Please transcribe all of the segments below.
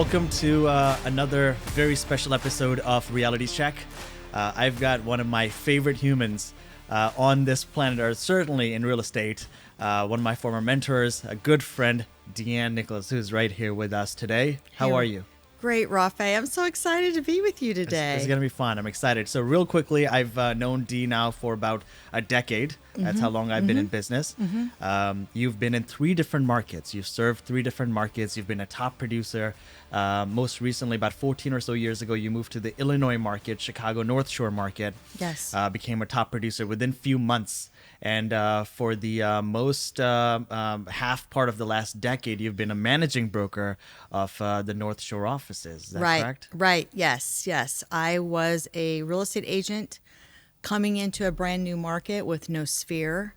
Welcome to another very special episode of Reality Check. I've got one of my favorite humans on this planet Earth, certainly in real estate. One of my former mentors, a good friend, Dee Ann Nicholas, who's right here with us today. How are you? Great, Rafe. I'm so excited to be with you today. It's going to be fun. I'm excited. So real quickly, I've known Dee now for about a decade. That's how long I've been in business. You've been in 3 different markets. You've served 3 different markets. You've been a top producer. Most recently, about 14 or so years ago, you moved to the Illinois market, Chicago North Shore market. Yes. Became a top producer within few months. And for the most half part of the last decade, you've been a managing broker of the North Shore offices. Is that correct? Right. Yes. I was a real estate agent coming into a brand new market with no sphere.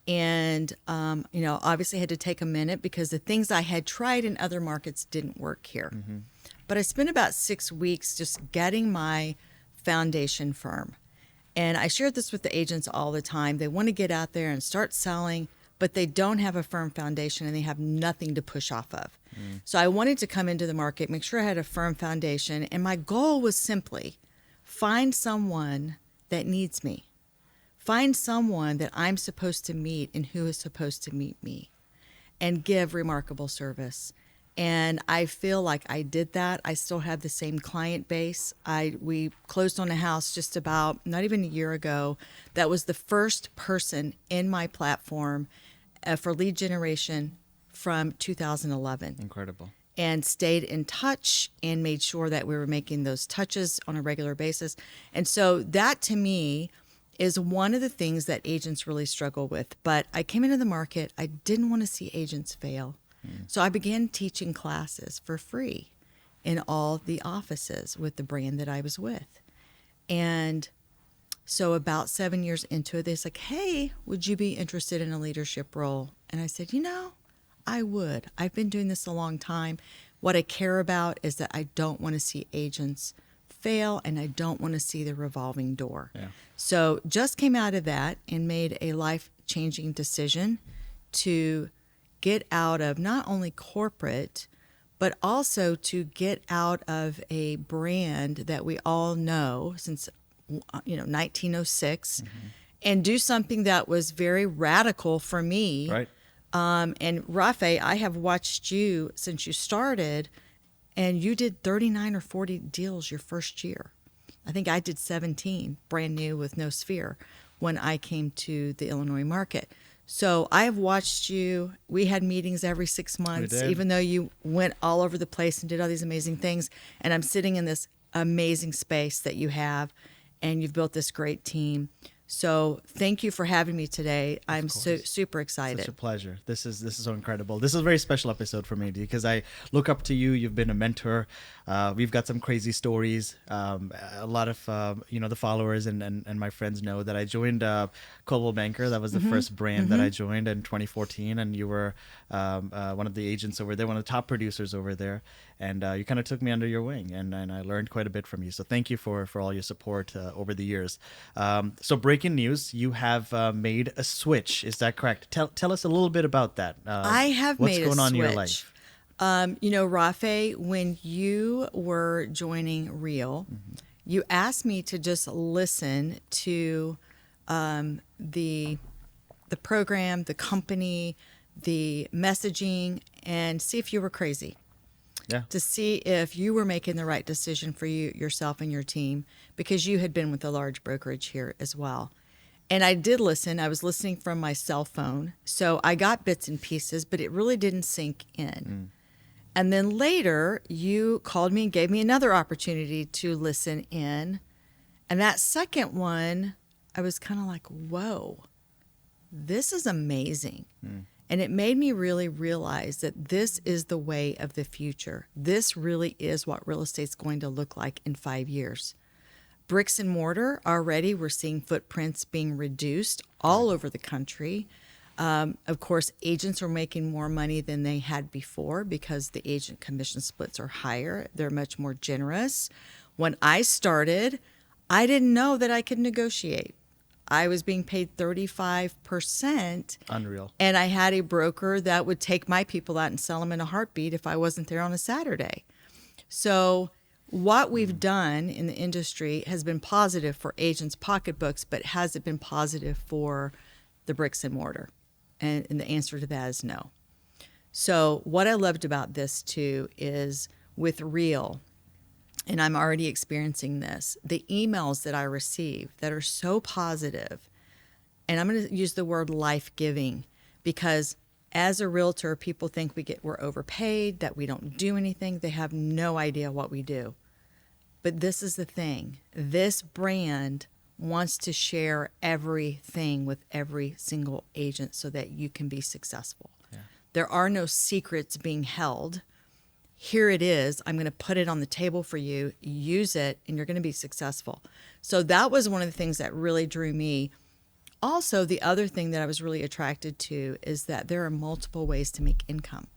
And, obviously had to take a minute because the things I had tried in other markets didn't work here. But I spent about 6 weeks just getting my foundation firm. And I share this with the agents all the time. They want to get out there and start selling, but they don't have a firm foundation and they have nothing to push off of. So I wanted to come into the market, make sure I had a firm foundation. And my goal was simply find someone that needs me. Find someone that I'm supposed to meet and who is supposed to meet me and give remarkable service. And I feel like I did that. I still have the same client base. We closed on a house just about not even a year ago. That was the first person in my platform for lead generation from 2011. Incredible. And stayed in touch and made sure that we were making those touches on a regular basis. And so that to me is one of the things that agents really struggle with. But I came into the market, I didn't want to see agents fail. So I began teaching classes for free in all the offices with the brand that I was with. And so about 7 years into it, they said, hey, would you be interested in a leadership role? And I said, I would. I've been doing this a long time. What I care about is that I don't want to see agents fail and I don't want to see the revolving door. Yeah. So just came out of that and made a life-changing decision to get out of not only corporate, but also to get out of a brand that we all know since 1906 and do something that was very radical for me. Right. And Rafe, I have watched you since you started, and you did 39 or 40 deals your first year. I think I did 17, brand new with no sphere, when I came to the Illinois market. So I have watched you. We had meetings every 6 months, even though you went all over the place and did all these amazing things. And I'm sitting in this amazing space that you have, and you've built this great team. So thank you for having me today. I'm super excited. Such a pleasure. This is so incredible. This is a very special episode for me because I look up to you. You've been a mentor. We've got some crazy stories. A lot of the followers and my friends know that I joined Coldwell Banker. That was the first brand that I joined in 2014, and you were one of the agents over there, one of the top producers over there, and you kind of took me under your wing, and I learned quite a bit from you. So thank you for all your support over the years. So breaking news, you have made a switch. Is that correct? Tell us a little bit about that. I have made a switch. What's going on in your life? Rafe, when you were joining Real, you asked me to just listen to the program, the company, the messaging, and see if you were crazy. Yeah. To see if you were making the right decision for yourself and your team, because you had been with a large brokerage here as well. And I did listen. I was listening from my cell phone. So I got bits and pieces, but it really didn't sink in. And then later, you called me and gave me another opportunity to listen in. And that second one, I was kind of like, whoa, this is amazing. And it made me really realize that this is the way of the future. This really is what real estate's going to look like in 5 years. Bricks and mortar, already we're seeing footprints being reduced all over the country. Of course, agents are making more money than they had before because the agent commission splits are higher. They're much more generous. When I started, I didn't know that I could negotiate. I was being paid 35%. Unreal. And I had a broker that would take my people out and sell them in a heartbeat if I wasn't there on a Saturday. So what we've done in the industry has been positive for agents' pocketbooks, but has it been positive for the bricks and mortar? And the answer to that is no. So what I loved about this too is with Real, and I'm already experiencing this, the emails that I receive that are so positive, and I'm going to use the word life-giving, because as a realtor, people think we're overpaid, that we don't do anything. They have no idea what we do. But this is the thing. This brand wants to share everything with every single agent so that you can be successful. Yeah. There are no secrets being held. Here it is. I'm going to put it on the table for you. Use it, and you're going to be successful. So that was one of the things that really drew me. Also, the other thing that I was really attracted to is that there are multiple ways to make income.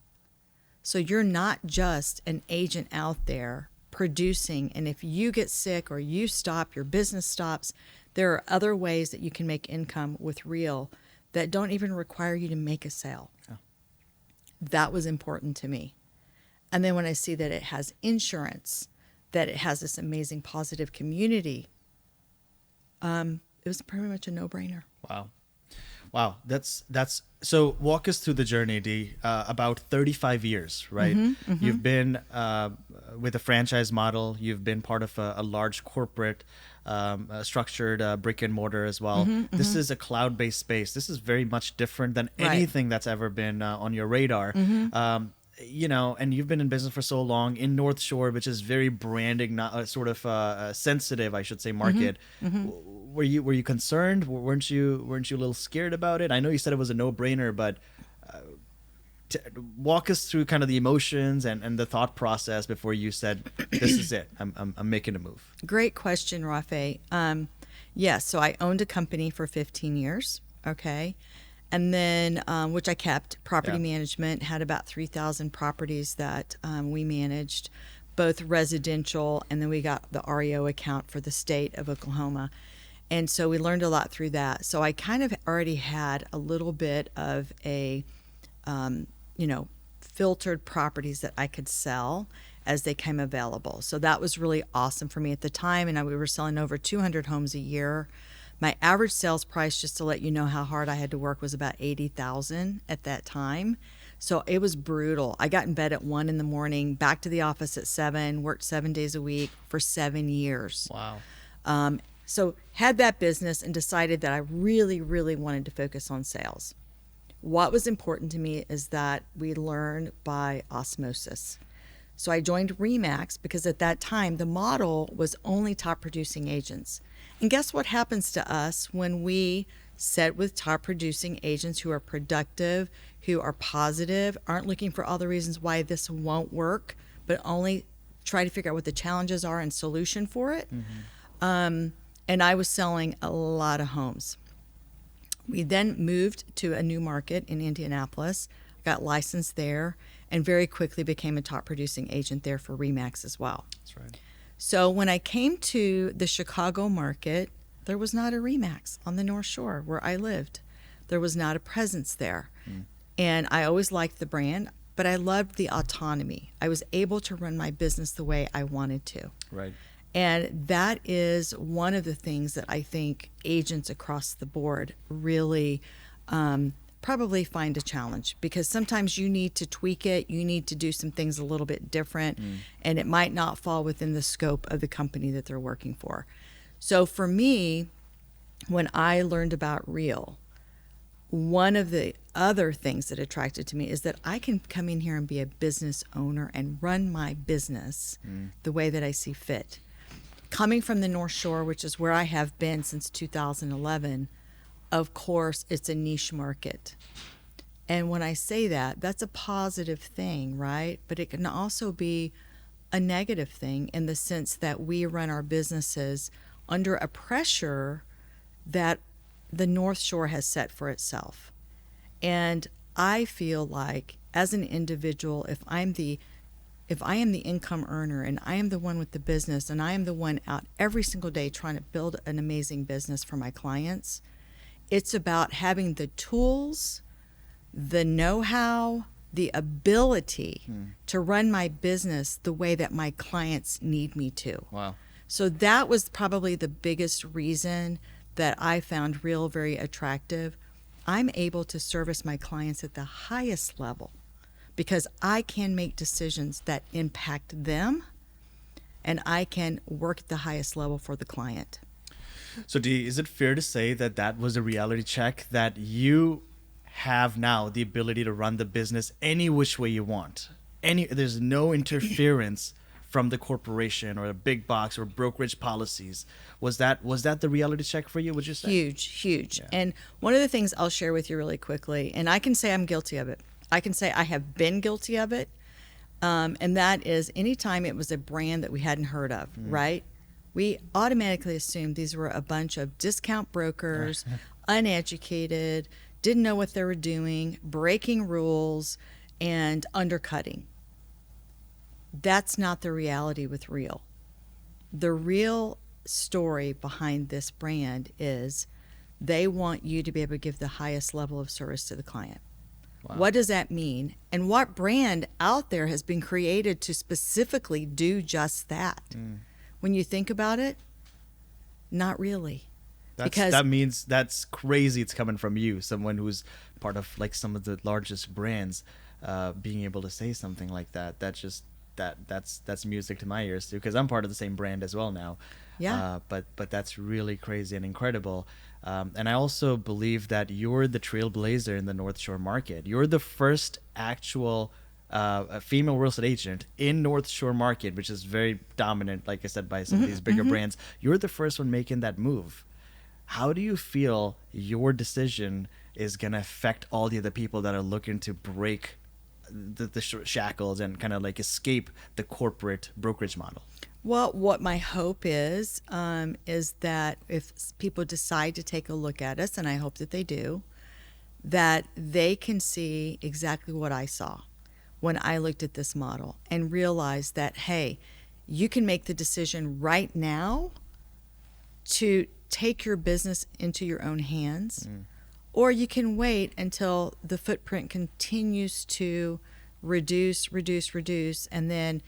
So you're not just an agent out there producing, and if you get sick or you stop, your business stops. There are other ways that you can make income with Real that don't even require you to make a sale. Oh. That was important to me. And then when I see that it has insurance, that it has this amazing positive community, it was pretty much a no-brainer. Wow. That's so walk us through the journey, Dee. About 35 years, right? Mm-hmm, mm-hmm. You've been with a franchise model. You've been part of a large corporate structured brick and mortar as well. Mm-hmm, this is a cloud-based space. This is very much different than anything that's ever been on your radar. Mm-hmm. And you've been in business for so long in North Shore, which is very branding, not sort of sensitive, I should say, market. Mm-hmm. Mm-hmm. Were you concerned? Weren't you a little scared about it? I know you said it was a no-brainer, but walk us through kind of the emotions and the thought process before you said, "This is it. I'm making a move." Great question, Rafe. Yes, so I owned a company for 15 years. Okay. And then, which I kept, property management, had about 3,000 properties that we managed, both residential, and then we got the REO account for the state of Oklahoma. And so we learned a lot through that. So I kind of already had a little bit of a, filtered properties that I could sell as they came available. So that was really awesome for me at the time. And we were selling over 200 homes a year. My average sales price, just to let you know how hard I had to work, was about $80,000 at that time. So it was brutal. I got in bed at 1 a.m, back to the office at 7, worked 7 days a week for 7 years. Wow. So had that business and decided that I really, really wanted to focus on sales. What was important to me is that we learn by osmosis. So I joined RE/MAX because at that time the model was only top producing agents. And guess what happens to us when we sit with top producing agents who are productive, who are positive, aren't looking for all the reasons why this won't work, but only try to figure out what the challenges are and solution for it. Mm-hmm. And I was selling a lot of homes. We then moved to a new market in Indianapolis, got licensed there, and very quickly became a top producing agent there for RE/MAX as well. That's right. So when I came to the Chicago market, there was not a RE/MAX on the North Shore where I lived. There was not a presence there. Mm. And I always liked the brand, but I loved the autonomy. I was able to run my business the way I wanted to. Right. And that is one of the things that I think agents across the board really probably find a challenge, because sometimes you need to tweak it. You need to do some things a little bit different, and it might not fall within the scope of the company that they're working for. So for me, when I learned about Real, one of the other things that attracted to me is that I can come in here and be a business owner and run my business the way that I see fit. Coming from the North Shore, which is where I have been since 2011, of course, it's a niche market. And when I say that, that's a positive thing, right? But it can also be a negative thing in the sense that we run our businesses under a pressure that the North Shore has set for itself. And I feel like as an individual, if I am the income earner and I am the one with the business and I am the one out every single day trying to build an amazing business for my clients, it's about having the tools, the know-how, the ability to run my business the way that my clients need me to. Wow. So that was probably the biggest reason that I found Real very attractive. I'm able to service my clients at the highest level because I can make decisions that impact them, and I can work at the highest level for the client. So, Dee, is it fair to say that that was a reality check, that you have now the ability to run the business any which way you want? There's no interference from the corporation or a big box or brokerage policies. Was that the reality check for you, would you say? Huge. Yeah. And one of the things I'll share with you really quickly, and I can say I'm guilty of it. I can say I have been guilty of it. And that is anytime it was a brand that we hadn't heard of, right? We automatically assumed these were a bunch of discount brokers, uneducated, didn't know what they were doing, breaking rules, and undercutting. That's not the reality with Real. The real story behind this brand is they want you to be able to give the highest level of service to the client. Wow. What does that mean? And what brand out there has been created to specifically do just that? When you think about it, not really. That means that's crazy. It's coming from you, someone who's part of like some of the largest brands, being able to say something like that. That's music to my ears too, because I'm part of the same brand as well now. Yeah. But that's really crazy and incredible. And I also believe that you're the trailblazer in the North Shore market. You're the first actual a female real estate agent in North Shore market, which is very dominant, like I said, by some of these bigger brands. You're the first one making that move. How do you feel your decision is going to affect all the other people that are looking to break the shackles and kind of like escape the corporate brokerage model? Well, what my hope is that if people decide to take a look at us, and I hope that they do, that they can see exactly what I saw when I looked at this model and realize that, hey, you can make the decision right now to take your business into your own hands, or you can wait until the footprint continues to reduce, and then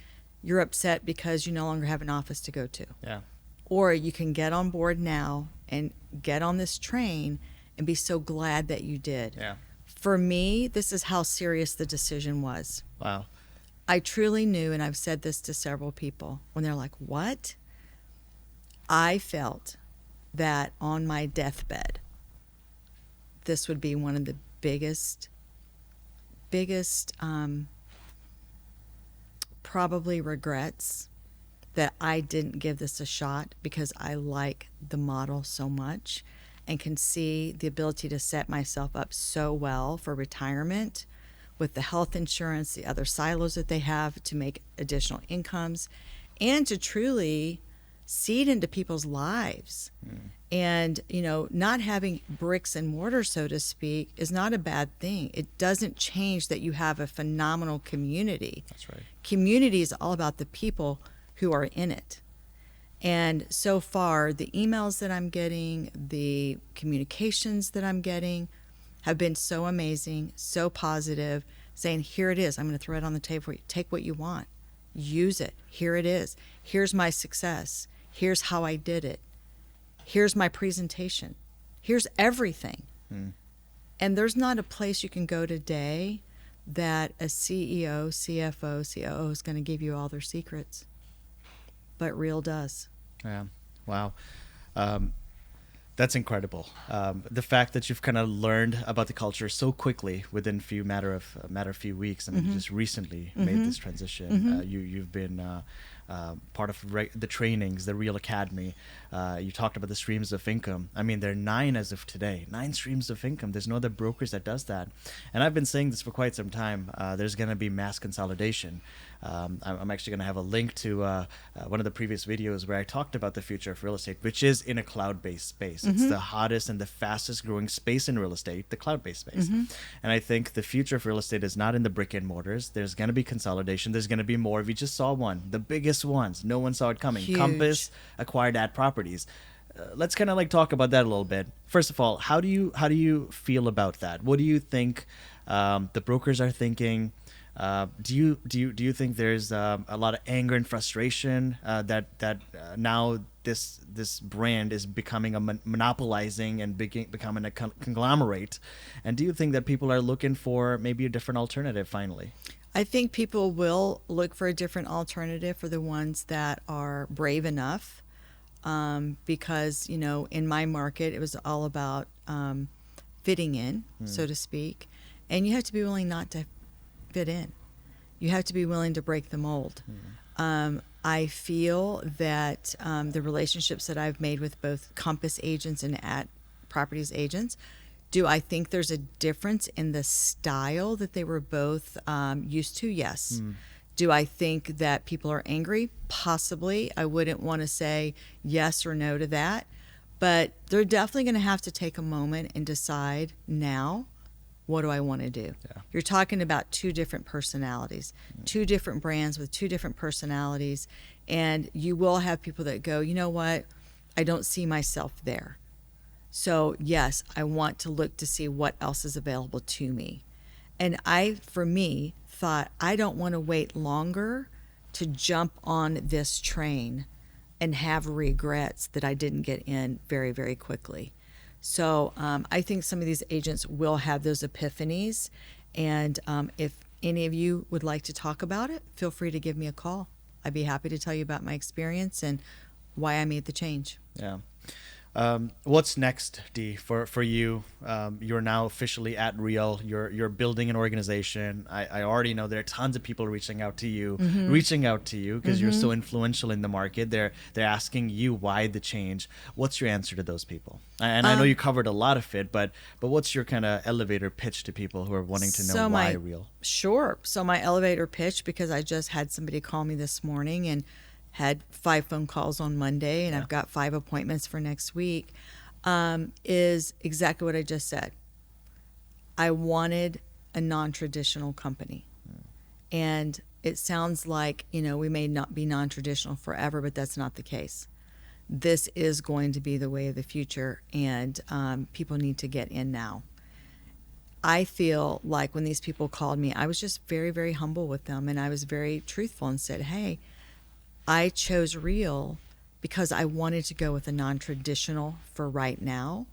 you're upset because you no longer have an office to go to. Yeah. Or you can get on board now and get on this train and be so glad that you did. Yeah. For me, this is how serious the decision was. Wow. I truly knew, and I've said this to several people, when they're like, what? I felt that on my deathbed, this would be one of the biggest probably regrets that I didn't give this a shot, because I like the model so much and can see the ability to set myself up so well for retirement with the health insurance, the other silos that they have to make additional incomes, and to truly seed into people's lives. And, not having bricks and mortar, so to speak, is not a bad thing. It doesn't change that you have a phenomenal community. That's right. Community is all about the people who are in it. And so far, the emails that I'm getting, the communications that I'm getting have been so amazing, so positive, saying, here it is. I'm going to throw it on the table for you. Take what you want. Use it. Here it is. Here's my success. Here's how I did it. Here's my presentation. Here's everything. And there's not a place you can go today that a CEO, CFO, COO is going to give you all their secrets. But Real does. Yeah. Wow. That's incredible. The fact that you've kind of learned about the culture so quickly within matter of few weeks, and you just recently made this transition. You've been part of the trainings, the Real Academy. You talked about the streams of income. I mean, there are 9 as of today. 9 streams of income. There's no other brokers that does that. And I've been saying this for quite some time. There's going to be mass consolidation. I'm actually going to have a link to one of the previous videos where I talked about the future of real estate, which is in a cloud-based space. It's the hottest and the fastest growing space in real estate, the cloud-based space. And I think the future of real estate is not in the brick and mortars. There's going to be consolidation. There's going to be more. We just saw one, the biggest ones. No one saw it coming. Huge. Compass acquired ad properties. let's kind of like talk about that a little bit. First of all, how do you feel about that? What do you think the brokers are thinking? Do you think there's a lot of anger and frustration that now this brand is becoming a monopolizing and becoming a conglomerate? And do you think that people are looking for maybe a different alternative finally? I think people will look for a different alternative for the ones that are brave enough, because, in my market, it was all about fitting in, so to speak. And you have to be willing not to fit in. You have to be willing to break the mold. I feel that the relationships that I've made with both Compass agents and at properties agents, do I think there's a difference in the style that they were both used to? Yes. Do I think that people are angry? Possibly. I wouldn't want to say yes or no to that. But they're definitely going to have to take a moment and decide now, what do I want to do? Yeah. You're talking about two different personalities, two different brands with two different personalities. And you will have people that go, you know what? I don't see myself there. So yes, I want to look to see what else is available to me. And for me, thought I don't want to wait longer to jump on this train and have regrets that I didn't get in very, very quickly. So I think some of these agents will have those epiphanies. And if any of you would like to talk about it, feel free to give me a call. I'd be happy to tell you about my experience and why I made the change. Yeah. What's next, Dee, for you? You're now officially at Real. You're building an organization. I already know there are tons of people reaching out to you because you're so influential in the market. They're asking you why the change. What's your answer to those people? And I know you covered a lot of it, but what's your kind of elevator pitch to people who are wanting to know why Real? Sure. So my elevator pitch, because I just had somebody call me this morning and had 5 phone calls on Monday, and I've got 5 appointments for next week, is exactly what I just said. I wanted a non-traditional company. And it sounds like, we may not be non-traditional forever, but that's not the case. This is going to be the way of the future, and people need to get in now. I feel like when these people called me, I was just very, very humble with them, and I was very truthful and said, hey, I chose Real because I wanted to go with a non-traditional for right now.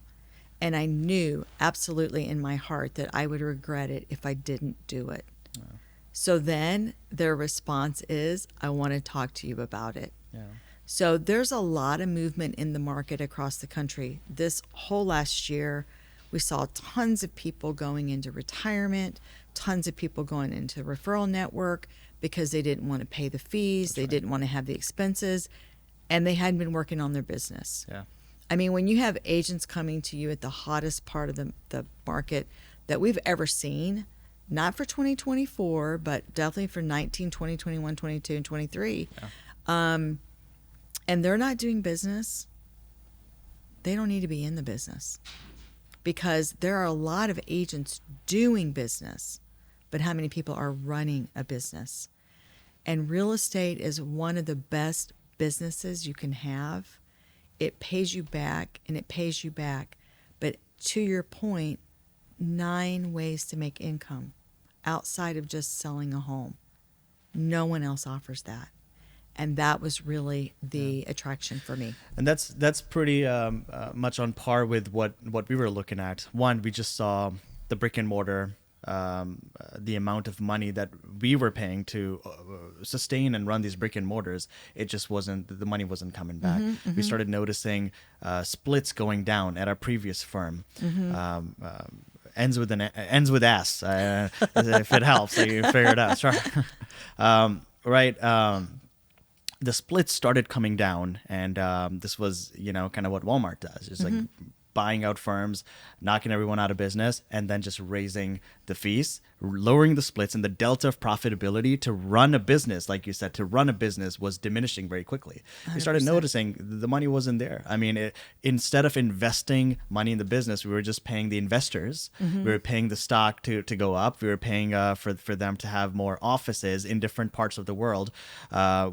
And I knew absolutely in my heart that I would regret it if I didn't do it. Wow. So then their response is, I want to talk to you about it. Yeah. So there's a lot of movement in the market across the country. This whole last year, we saw tons of people going into retirement, tons of people going into the referral network, because they didn't want to pay the fees, they didn't want to have the expenses, and they hadn't been working on their business. Yeah. I mean, when you have agents coming to you at the hottest part of the market that we've ever seen, not for 2024, but definitely for 19, 20, 21, 22, and 23, and they're not doing business, they don't need to be in the business, because there are a lot of agents doing business, but how many people are running a business? And real estate is one of the best businesses you can have. It pays you back, and it pays you back. But to your point, 9 ways to make income outside of just selling a home. No one else offers that. And that was really the attraction for me. And that's pretty much on par with what we were looking at. One, we just saw the brick and mortar, the amount of money that we were paying to sustain and run these brick and mortars, the money wasn't coming back. We started noticing splits going down at our previous firm. Ends with S, if it helps, so you figure it out. Sure. The splits started coming down, and this was, kind of what Walmart does. It's like buying out firms, knocking everyone out of business, and then just raising the fees, lowering the splits, and the delta of profitability to run a business, like you said, to run a business was diminishing very quickly. 100%. We started noticing the money wasn't there. I mean, instead of investing money in the business, we were just paying the investors. We were paying the stock to go up. We were paying for them to have more offices in different parts of the world,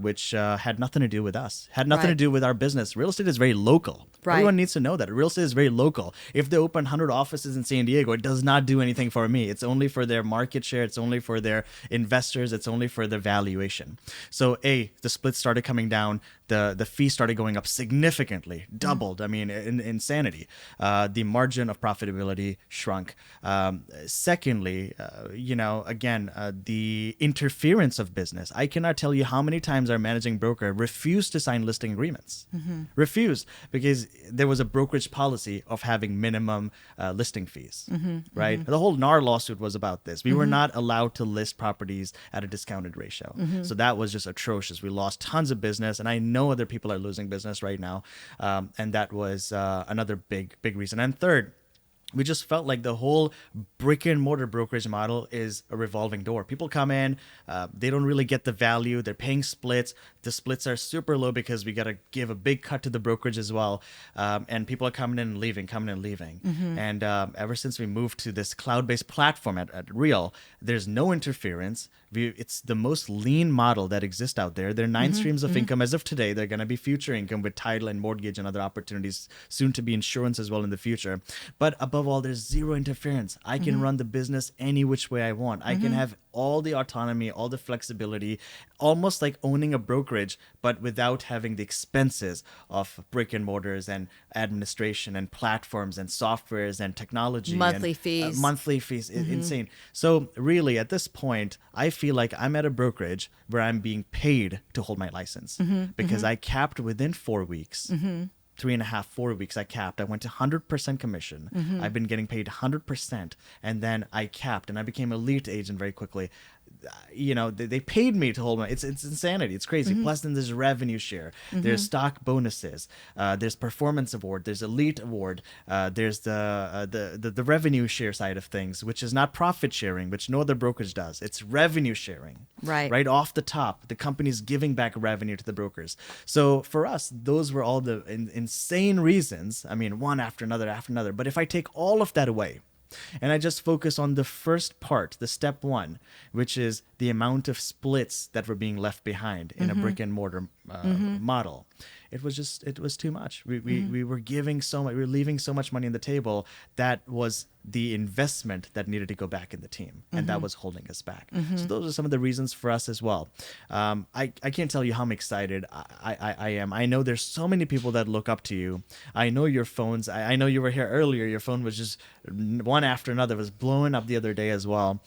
which had nothing to do with us, had nothing to do with our business. Real estate is very local. Right. Everyone needs to know that real estate is very local. If they open 100 offices in San Diego, it does not do anything for me. It's only for their market share. It's only for their investors. It's only for their valuation. So the splits started coming down. The fee started going up significantly, doubled. I mean, insanity. The margin of profitability shrunk. Secondly, again, the interference of business. I cannot tell you how many times our managing broker refused to sign listing agreements. Refused because there was a brokerage policy of having minimum listing fees, right? The whole NAR lawsuit was about this. We were not allowed to list properties at a discounted ratio. So that was just atrocious. We lost tons of business, and I know other people are losing business right now. And that was another big reason. And third, we just felt like the whole brick and mortar brokerage model is a revolving door. People come in, they don't really get the value. They're paying splits. The splits are super low because we got to give a big cut to the brokerage as well. And people are coming in and leaving. And ever since we moved to this cloud-based platform at Real, there's no interference. It's the most lean model that exists out there. There are 9 streams of income as of today. They're going to be future income with title and mortgage and other opportunities, soon to be insurance as well in the future. But above all, there's zero interference. I can run the business any which way I want. I can have all the autonomy, all the flexibility, almost like owning a brokerage, but without having the expenses of brick and mortars and administration and platforms and softwares and technology. Monthly and, fees. Monthly fees. Insane. So really, at this point, I feel like I'm at a brokerage where I'm being paid to hold my license because I capped within 4 weeks. 3.5, 4 weeks, I capped. I went to 100% commission. I've been getting paid 100%. And then I capped and I became a lead agent very quickly. They paid me to hold my, it's insanity. It's crazy. Plus then there's revenue share. There's stock bonuses. There's performance award. There's elite award. There's the revenue share side of things, which is not profit sharing, which no other brokerage does. It's revenue sharing. Right off the top. The company's giving back revenue to the brokers. So for us, those were all the insane reasons. I mean, one after another. But if I take all of that away, and I just focus on the first part, the step one, which is the amount of splits that were being left behind in a brick and mortar model. It was too much. We were giving so much, we were leaving so much money on the table that was the investment that needed to go back in the team, and that was holding us back. So those are some of the reasons for us as well. I can't tell you how excited I am. I know there's so many people that look up to you. I know your phones. I know you were here earlier. Your phone was just one after another. It was blowing up the other day as well.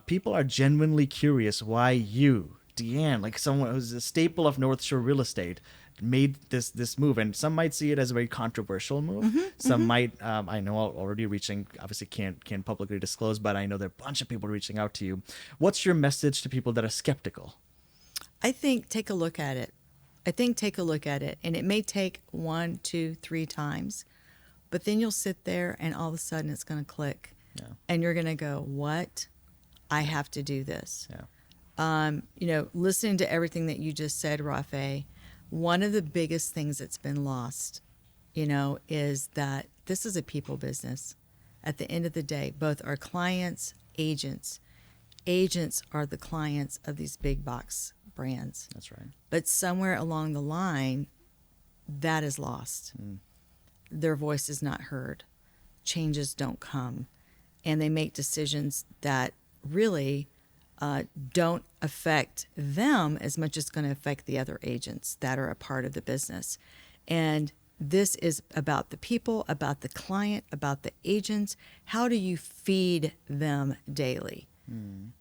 People are genuinely curious why you, Dee Ann, like someone who's a staple of North Shore real estate, made this move. And some might see it as a very controversial move. Some might, I know already reaching, obviously can't publicly disclose, but I know there are a bunch of people reaching out to you. What's your message to people that are skeptical? I think take a look at it. And it may take 1, 2, 3 times, but then you'll sit there and all of a sudden it's going to click. Yeah. And you're going to go, what? I have to do this. Yeah. Listening to everything that you just said, Rafe, one of the biggest things that's been lost, is that this is a people business. At the end of the day, both our clients, agents are the clients of these big box brands. That's right. But somewhere along the line, that is lost. Their voice is not heard. Changes don't come. And they make decisions that really don't affect them as much as it's going to affect the other agents that are a part of the business. And this is about the people, about the client, about the agents. How do you feed them daily?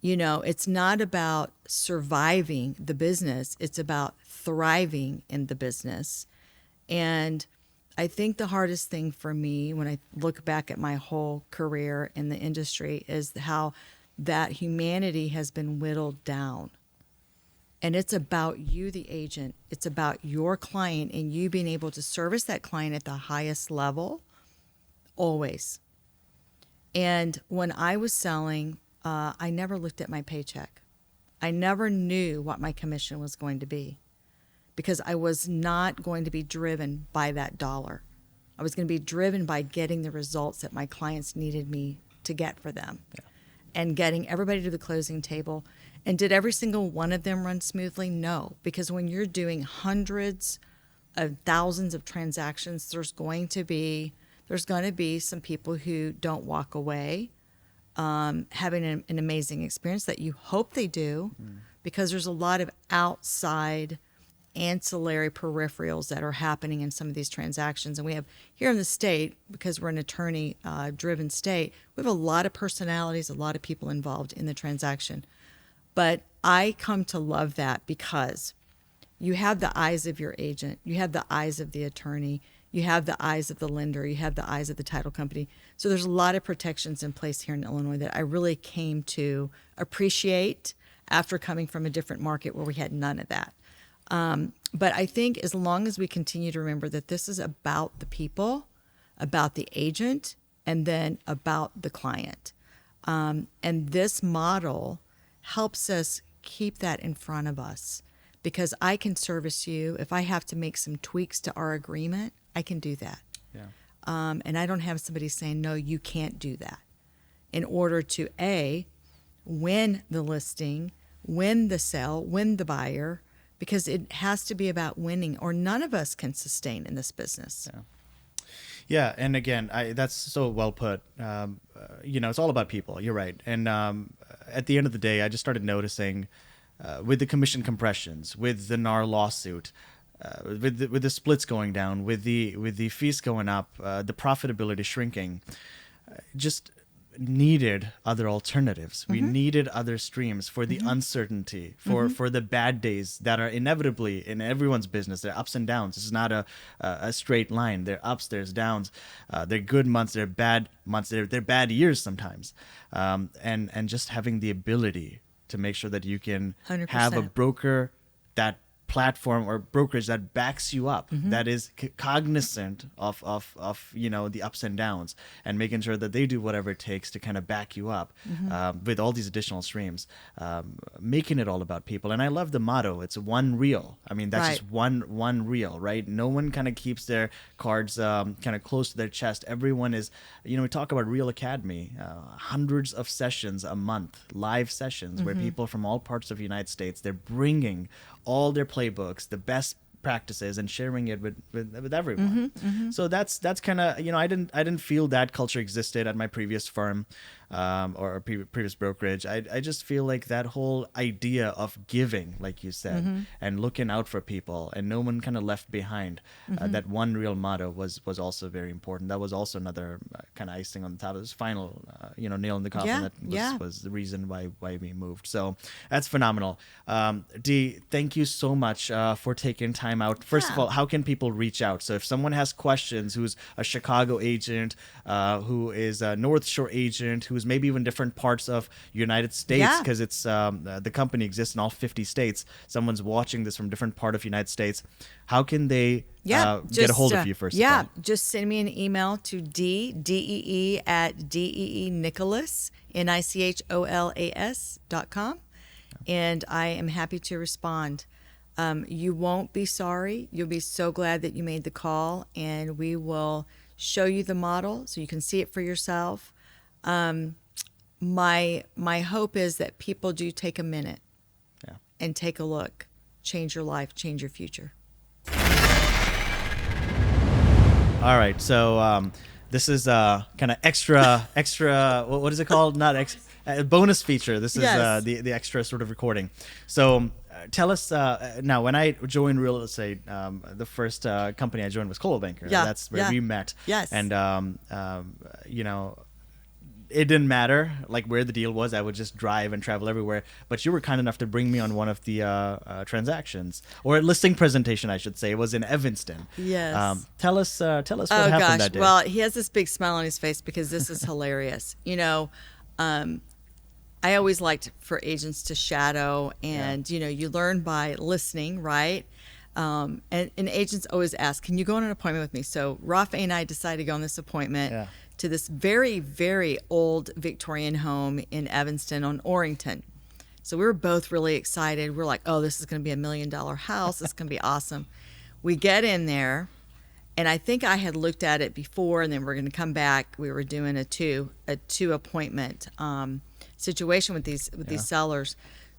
It's not about surviving the business. It's about thriving in the business. And I think the hardest thing for me when I look back at my whole career in the industry is how that humanity has been whittled down. And it's about you, the agent. It's about your client and you being able to service that client at the highest level, always. And when I was selling, I never looked at my paycheck. I never knew what my commission was going to be because I was not going to be driven by that dollar. I was going to be driven by getting the results that my clients needed me to get for them. Yeah. And getting everybody to the closing table. And did every single one of them run smoothly? No, because when you're doing hundreds of thousands of transactions, there's going to be some people who don't walk away having an amazing experience that you hope they do, because there's a lot of outside ancillary peripherals that are happening in some of these transactions. And we have here in the state, because we're an attorney driven state, we have a lot of personalities, a lot of people involved in the transaction. But I come to love that because you have the eyes of your agent, you have the eyes of the attorney, you have the eyes of the lender, you have the eyes of the title company. So there's a lot of protections in place here in Illinois that I really came to appreciate after coming from a different market where we had none of that. But I think as long as we continue to remember that this is about the people, about the agent, and then about the client. And this model helps us keep that in front of us, because I can service you. If I have to make some tweaks to our agreement, I can do that. Yeah. And I don't have somebody saying, no, you can't do that, in order to win the listing, win the sale, win the buyer, because it has to be about winning, or none of us can sustain in this business. Yeah. Yeah, and again, that's so well put. It's all about people. You're right. And at the end of the day, I just started noticing with the commission compressions, with the NAR lawsuit, with the splits going down, with the fees going up, the profitability shrinking, just needed other alternatives. We needed other streams for the uncertainty, for the bad days that are inevitably in everyone's business. There are ups and downs. This is not a straight line. There are ups, there's downs. They're good months, they're bad months, they're bad years sometimes. And just having the ability to make sure that you can 100%. have a broker, that platform or brokerage that backs you up, that is cognizant of the ups and downs, and making sure that they do whatever it takes to kind of back you up with all these additional streams, making it all about people. And I love the motto, it's one reel. I mean, that's Right. just one reel, right? No one kind of keeps their cards kind of close to their chest. Everyone is, we talk about Real Academy, hundreds of sessions a month, live sessions where people from all parts of the United States, they're bringing all their playbooks, the best practices, and sharing it with everyone. So that's kind of, I didn't feel that culture existed at my previous firm or previous brokerage. I just feel like that whole idea of giving, like you said, and looking out for people and no one kind of left behind, that one real motto was also very important. That was also another kind of icing on the top of this final nail in the coffin. That was the reason why we moved. So that's phenomenal. Dee, thank you so much for taking time out. First of all, how can people reach out? So if someone has questions, who's a Chicago agent, who is a North Shore agent, who's maybe even different parts of United States, because it's the company exists in all 50 states. Someone's watching this from different part of United States. How can they get a hold of you first? Yeah, just send me an email to DEE at Nicholas, NICHOLAS.com, and I am happy to respond. You won't be sorry. You'll be so glad that you made the call, and we will show you the model so you can see it for yourself. My hope is that people do take a minute and take a look. Change your life, change your future. All right, so this is kind of extra. What is it called? Not bonus feature. This is the extra sort of recording. So tell us now. When I joined real estate, the first company I joined was Coldwell Banker. That's where we met. Yes. And it didn't matter like where the deal was. I would just drive and travel everywhere. But you were kind enough to bring me on one of the transactions, or a listing presentation, I should say. It was in Evanston. Yes. Tell us what happened that day. Well, he has this big smile on his face because this is hilarious. I always liked for agents to shadow, and you learn by listening, right? And agents always ask, "Can you go on an appointment with me?" So Rafa and I decided to go on this appointment to this very, very old Victorian home in Evanston on Orrington. So we were both really excited. We're like, "Oh, this is going to be $1 million house. It's going to be awesome." We get in there, and I think I had looked at it before, and then we're going to come back. We were doing a two appointment situation with these sellers.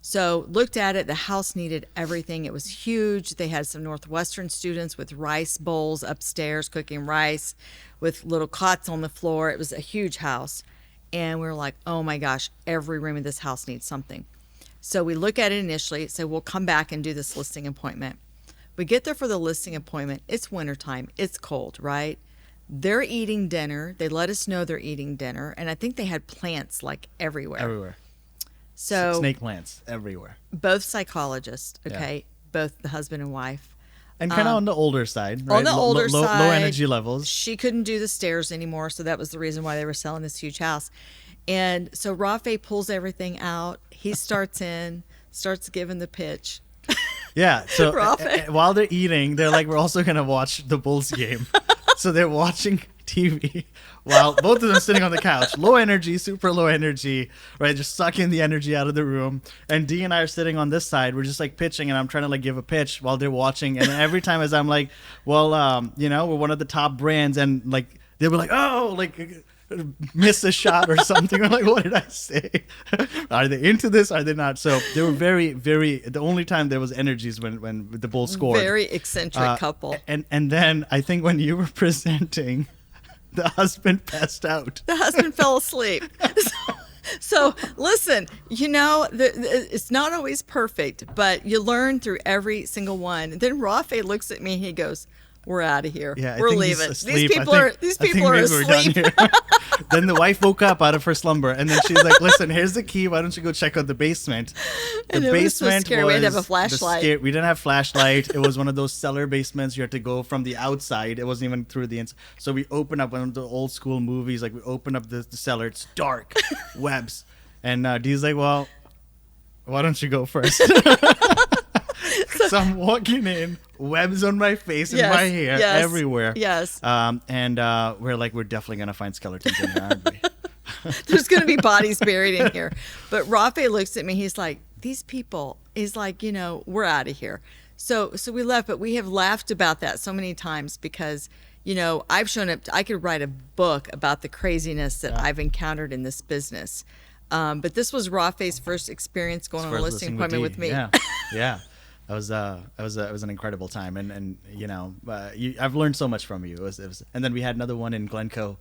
So looked at it. The house needed everything. It was huge. They had some Northwestern students with rice bowls upstairs cooking rice with little cots on the floor. It was a huge house. And we were like, oh my gosh, every room in this house needs something. So we look at it initially, say, we'll come back and do this listing appointment. We get there for the listing appointment. It's wintertime. It's cold, right? They're eating dinner. They let us know they're eating dinner. And I think they had plants like everywhere. Everywhere. So Snake plants everywhere. both psychologists, okay? Yeah. Both the husband and wife. And kind of on the older side, right? On the older side. Low energy levels. She couldn't do the stairs anymore, so that was the reason why they were selling this huge house. And so Rafe pulls everything out. He starts giving the pitch. Yeah. So Rafe. while they're eating, they're like, we're also going to watch the Bulls game. So they're watching TV while both of them sitting on the couch. Low energy, super low energy, right? Just sucking the energy out of the room. And Dee and I are sitting on this side. We're just like pitching, and I'm trying to like give a pitch while they're watching. And every time as I'm like, well, you know, we're one of the top brands, and like they were like, oh, like miss a shot or something. I'm like, what did I say? Are they into this? Are they not? So they were very, very. The only time there was energies when the Bulls scored. Very eccentric couple. And then I think when you were presenting, the husband passed out. The husband fell asleep. So listen, you know, it's not always perfect, but you learn through every single one. And then Rafe looks at me and he goes, we're out of here. Yeah, we're leaving. These people are asleep. Then the wife woke up out of her slumber, and then she's like, listen, here's the key. Why don't you go check out the basement? The and it was so scary. We had to have a flashlight. We didn't have flashlight. It was one of those cellar basements. You had to go from the outside. It wasn't even through the inside. So we open up one of the old school movies. Like we open up the cellar. It's dark, webs. And Dee's like, well, why don't you go first? So I'm walking in, webs on my face and my hair everywhere. Yes. And we're like, we're definitely going to find skeletons in here, aren't we? There's going to be bodies buried in here. But Rafe looks at me. He's like, these people, is like, you know, we're out of here. So we left, but we have laughed about that so many times because, you know, I've shown up. I could write a book about the craziness that I've encountered in this business. But this was Rafe's first experience going on a listing appointment with me. Yeah. Yeah. It was an incredible time, and you know, I've learned so much from you. It was, and then we had another one in Glencoe,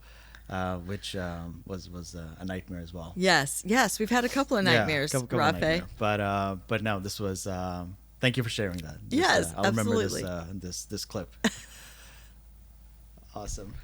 which was a nightmare as well. Yes, we've had a couple of nightmares, couple Rafe. nightmare. But no, this was. Thank you for sharing that. Yes, I'll absolutely. remember this clip. Awesome.